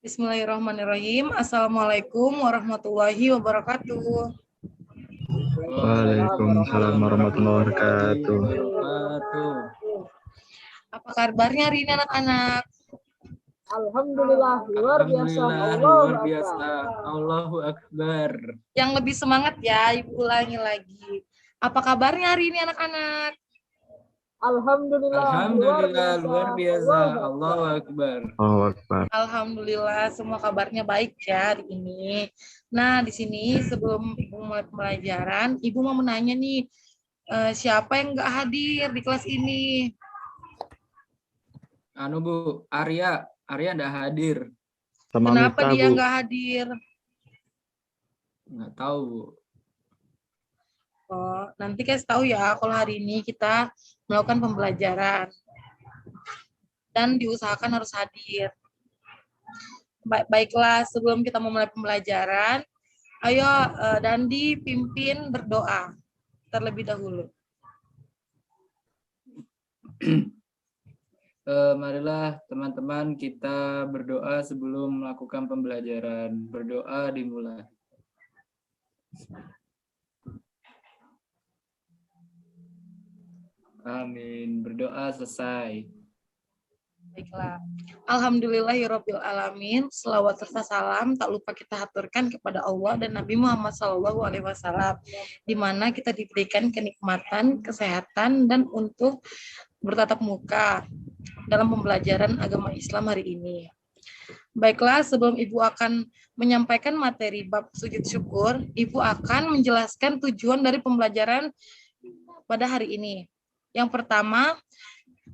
Bismillahirrahmanirrahim. Assalamualaikum warahmatullahi wabarakatuh. Waalaikumsalam warahmatullahi wabarakatuh. Apa kabarnya hari ini anak-anak? Alhamdulillah, luar biasa. Luar biasa. Allahu Akbar. Yang lebih semangat ya, Ibu ulangi lagi. Apa kabarnya hari ini anak-anak? Alhamdulillah, luar biasa. Allahu Akbar. Allahu Akbar. Alhamdulillah, semua kabarnya baik ya hari ini. Nah, di sini sebelum Ibu mulai pembelajaran, Ibu mau menanya nih, siapa yang nggak hadir di kelas ini? Bu, Arya nggak hadir. Sama Kenapa Mita, dia Bu. nggak hadir? Nggak tahu, Bu. Oh, nanti kasih tahu ya kalau hari ini kita melakukan pembelajaran dan diusahakan harus hadir. Baiklah, sebelum kita memulai pembelajaran, ayo Dandi pimpin berdoa terlebih dahulu. Marilah teman-teman kita berdoa sebelum melakukan pembelajaran. Berdoa dimulai. Amin. Berdoa selesai. Baiklah. Alhamdulillahirabbil alamin. Selawat serta salam tak lupa kita haturkan kepada Allah dan Nabi Muhammad SAW, di mana kita diberikan kenikmatan, kesehatan, dan untuk bertatap muka dalam pembelajaran agama Islam hari ini. Baiklah, sebelum Ibu akan menyampaikan materi bab sujud syukur, Ibu akan menjelaskan tujuan dari pembelajaran pada hari ini. Yang pertama,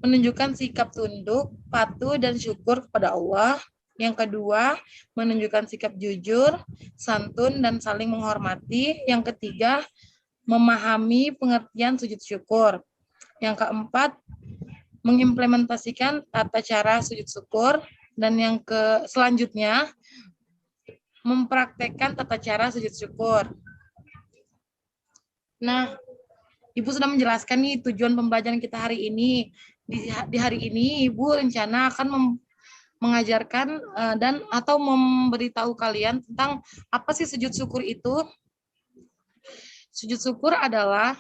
menunjukkan sikap tunduk, patuh, dan syukur kepada Allah. Yang kedua, menunjukkan sikap jujur, santun, dan saling menghormati. Yang ketiga, memahami pengertian sujud syukur. Yang keempat, mengimplementasikan tata cara sujud syukur. Dan yang selanjutnya, mempraktekkan tata cara sujud syukur. Nah, Ibu sudah menjelaskan nih tujuan pembelajaran kita hari ini. Di hari ini Ibu rencana akan mengajarkan dan atau memberitahu kalian tentang apa sih sujud syukur itu. Sujud syukur adalah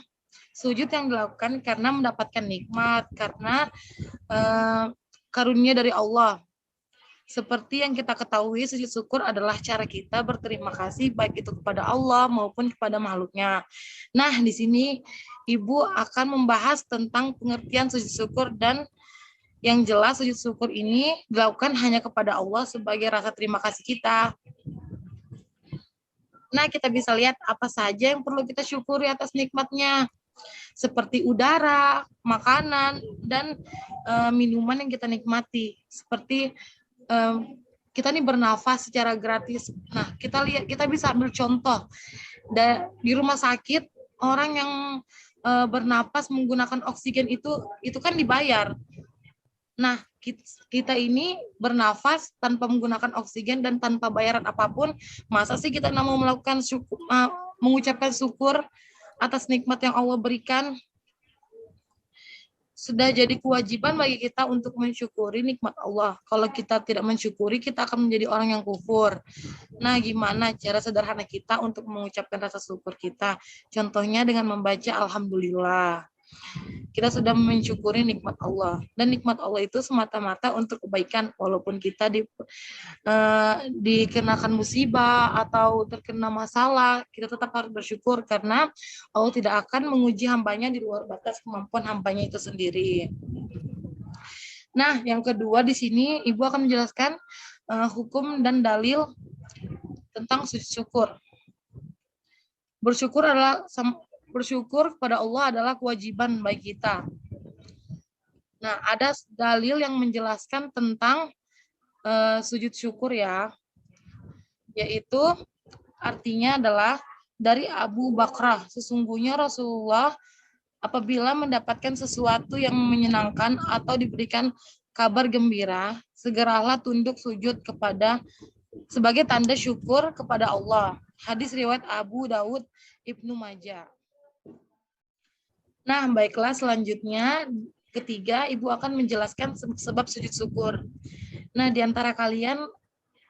sujud yang dilakukan karena mendapatkan nikmat, karena karunia dari Allah. Seperti yang kita ketahui, sujud syukur adalah cara kita berterima kasih baik itu kepada Allah maupun kepada makhluknya. Nah, di sini Ibu akan membahas tentang pengertian sujud syukur, dan yang jelas sujud syukur ini dilakukan hanya kepada Allah sebagai rasa terima kasih kita. Nah, kita bisa lihat apa saja yang perlu kita syukuri atas nikmatnya, seperti udara, makanan, dan minuman yang kita nikmati. Seperti kita nih bernafas secara gratis. Nah, kita bisa ambil contoh di rumah sakit, orang yang bernapas menggunakan oksigen itu kan dibayar. Nah, kita ini bernafas tanpa menggunakan oksigen dan tanpa bayaran apapun. Masa sih kita mau melakukan mengucapkan syukur atas nikmat yang Allah berikan? Sudah jadi kewajiban bagi kita untuk mensyukuri nikmat Allah. Kalau kita tidak mensyukuri, kita akan menjadi orang yang kufur. Nah, gimana cara sederhana kita untuk mengucapkan rasa syukur kita? Contohnya dengan membaca Alhamdulillah. Kita sudah mensyukuri nikmat Allah. Dan nikmat Allah itu semata-mata untuk kebaikan. Walaupun kita dikenakan musibah atau terkena masalah, kita tetap harus bersyukur karena Allah tidak akan menguji hambanya di luar batas kemampuan hambanya itu sendiri. Nah, yang kedua di sini Ibu akan menjelaskan hukum dan dalil tentang sujud syukur. Bersyukur kepada Allah adalah kewajiban bagi kita. Nah, ada dalil yang menjelaskan tentang sujud syukur ya, yaitu artinya adalah dari Abu Bakrah, sesungguhnya Rasulullah apabila mendapatkan sesuatu yang menyenangkan atau diberikan kabar gembira, segeralah tunduk sujud sebagai tanda syukur kepada Allah. Hadis riwayat Abu Daud, Ibnu Majah. Nah, baiklah, selanjutnya ketiga, Ibu akan menjelaskan sebab sujud syukur. Nah, di antara kalian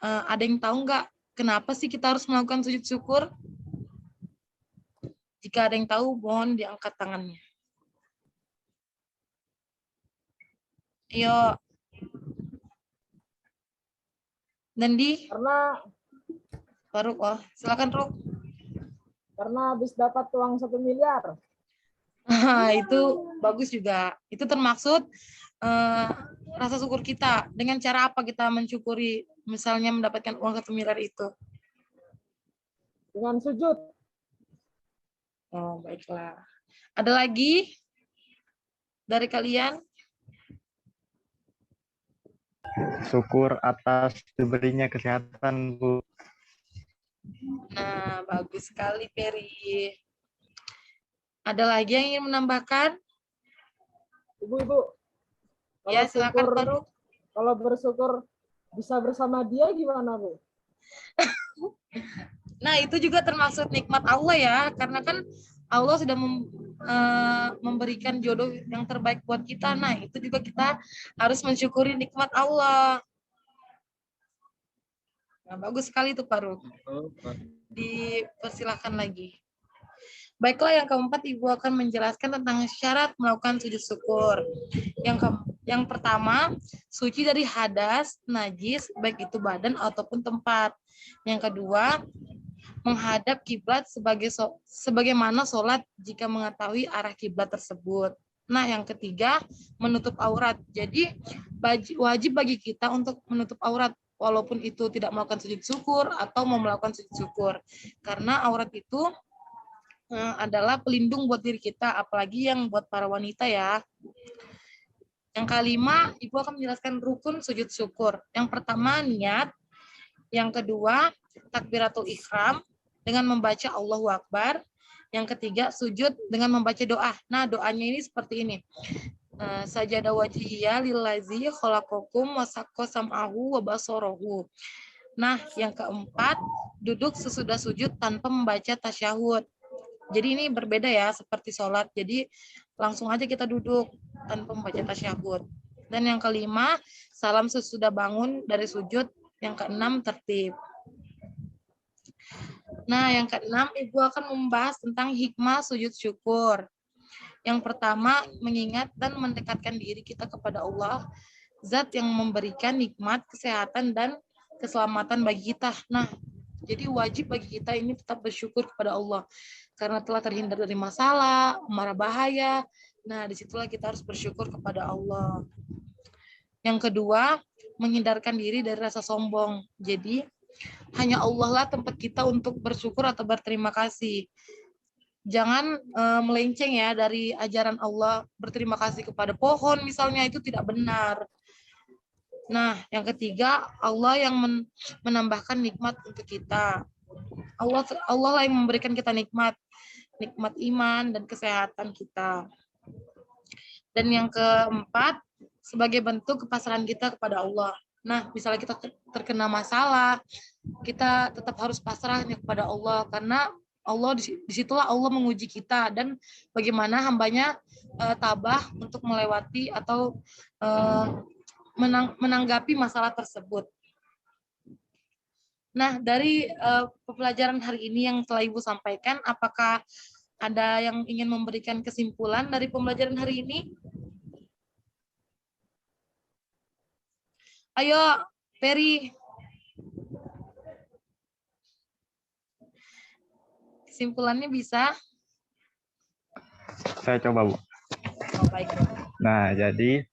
Ada yang tahu nggak kenapa sih kita harus melakukan sujud syukur? Jika ada yang tahu, mohon diangkat tangannya. Ayo. Nandi, Karena Faruk, oh, silakan Ruk. habis dapat uang 1 miliar. Itu bagus juga. Itu termaksud rasa syukur kita. Dengan cara apa kita mensyukuri, misalnya mendapatkan uang 1 miliar itu? Dengan sujud. Oh, baiklah. Ada lagi dari kalian? Syukur atas diberinya kesehatan, Bu. Nah, bagus sekali, Peri. Ada lagi yang ingin menambahkan? Ibu-ibu. Ya, silakan, Faruk. Kalau bersyukur bisa bersama dia gimana, Bu? Nah, itu juga termasuk nikmat Allah ya, karena kan Allah sudah memberikan jodoh yang terbaik buat kita. Nah, itu juga kita harus mensyukuri nikmat Allah. Nah, bagus sekali itu, Faruk. Dipersilahkan lagi. Baiklah, yang keempat Ibu akan menjelaskan tentang syarat melakukan sujud syukur. Yang pertama, suci dari hadas, najis, baik itu badan ataupun tempat. Yang kedua, menghadap kiblat sebagaimana sholat jika mengetahui arah kiblat tersebut. Nah, yang ketiga, menutup aurat. Jadi, wajib bagi kita untuk menutup aurat, walaupun itu tidak melakukan sujud syukur atau mau melakukan sujud syukur. Karena aurat itu adalah pelindung buat diri kita, apalagi yang buat para wanita ya. Yang kelima, Ibu akan menjelaskan rukun sujud syukur. Yang pertama, niat. Yang kedua, takbiratul ihram dengan membaca Allahu Akbar. Yang ketiga, sujud dengan membaca doa. Nah, doanya ini seperti ini. Sajada wajhiyya lillazi khalaqakum wa sakko sam'ahu wa basarahu. Nah, yang keempat, duduk sesudah sujud tanpa membaca tasyahud. Jadi ini berbeda ya, seperti sholat. Jadi langsung aja kita duduk tanpa membaca tasyahud. Dan yang kelima, salam sesudah bangun dari sujud. Yang keenam, tertib. Nah, yang keenam, Ibu akan membahas tentang hikmah sujud syukur. Yang pertama, mengingat dan mendekatkan diri kita kepada Allah, zat yang memberikan nikmat, kesehatan, dan keselamatan bagi kita. Nah, jadi wajib bagi kita ini tetap bersyukur kepada Allah. Karena telah terhindar dari masalah, mara bahaya. Nah, disitulah kita harus bersyukur kepada Allah. Yang kedua, menghindarkan diri dari rasa sombong. Jadi, hanya Allah lah tempat kita untuk bersyukur atau berterima kasih. Jangan melenceng ya dari ajaran Allah, berterima kasih kepada pohon misalnya, itu tidak benar. Nah, yang ketiga, Allah yang menambahkan nikmat untuk kita. Allah lah yang memberikan kita nikmat iman dan kesehatan kita. Dan yang keempat, sebagai bentuk kepasrahan kita kepada Allah. Nah, misalnya kita terkena masalah, kita tetap harus pasrah kepada Allah, karena Allah disitulah Allah menguji kita dan bagaimana hambanya tabah untuk melewati atau menanggapi masalah tersebut. Nah, dari pembelajaran hari ini yang telah Ibu sampaikan, apakah ada yang ingin memberikan kesimpulan dari pembelajaran hari ini? Ayo, Peri. Kesimpulannya bisa? Saya coba, Bu. Oh, baik. Nah, jadi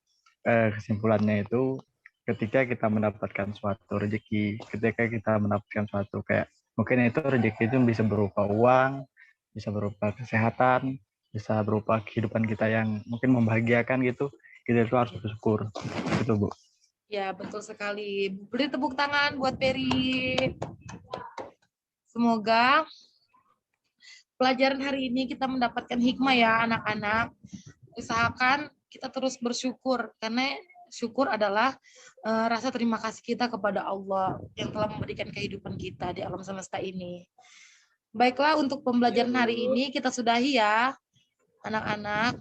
kesimpulannya itu ketika kita mendapatkan suatu rezeki, ketika kita mendapatkan suatu kayak mungkin itu rezeki itu bisa berupa uang, bisa berupa kesehatan, bisa berupa kehidupan kita yang mungkin membahagiakan gitu, kita itu harus bersyukur. Gitu, Bu. Ya, betul sekali. Beri tepuk tangan buat Peri. Semoga pelajaran hari ini kita mendapatkan hikmah ya anak-anak. Usahakan kita terus bersyukur, karena syukur adalah rasa terima kasih kita kepada Allah yang telah memberikan kehidupan kita di alam semesta ini. Baiklah, untuk pembelajaran hari ini kita sudahi ya, anak-anak.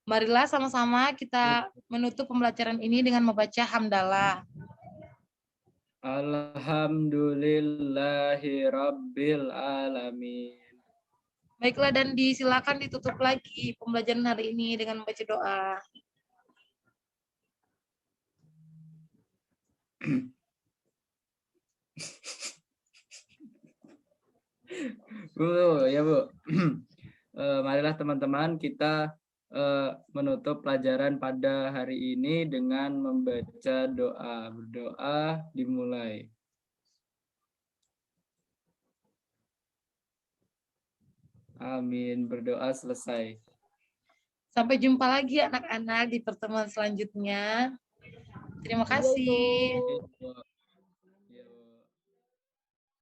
Marilah sama-sama kita menutup pembelajaran ini dengan membaca hamdalah. Alhamdulillahi Rabbil Alamin. Baiklah, dan disilakan ditutup lagi pembelajaran hari ini dengan membaca doa. Bu, ya Bu. Marilah teman-teman kita menutup pelajaran pada hari ini dengan membaca doa. Berdoa dimulai. Amin. Berdoa selesai. Sampai jumpa lagi anak-anak di pertemuan selanjutnya. Terima kasih. Iya, Ibu.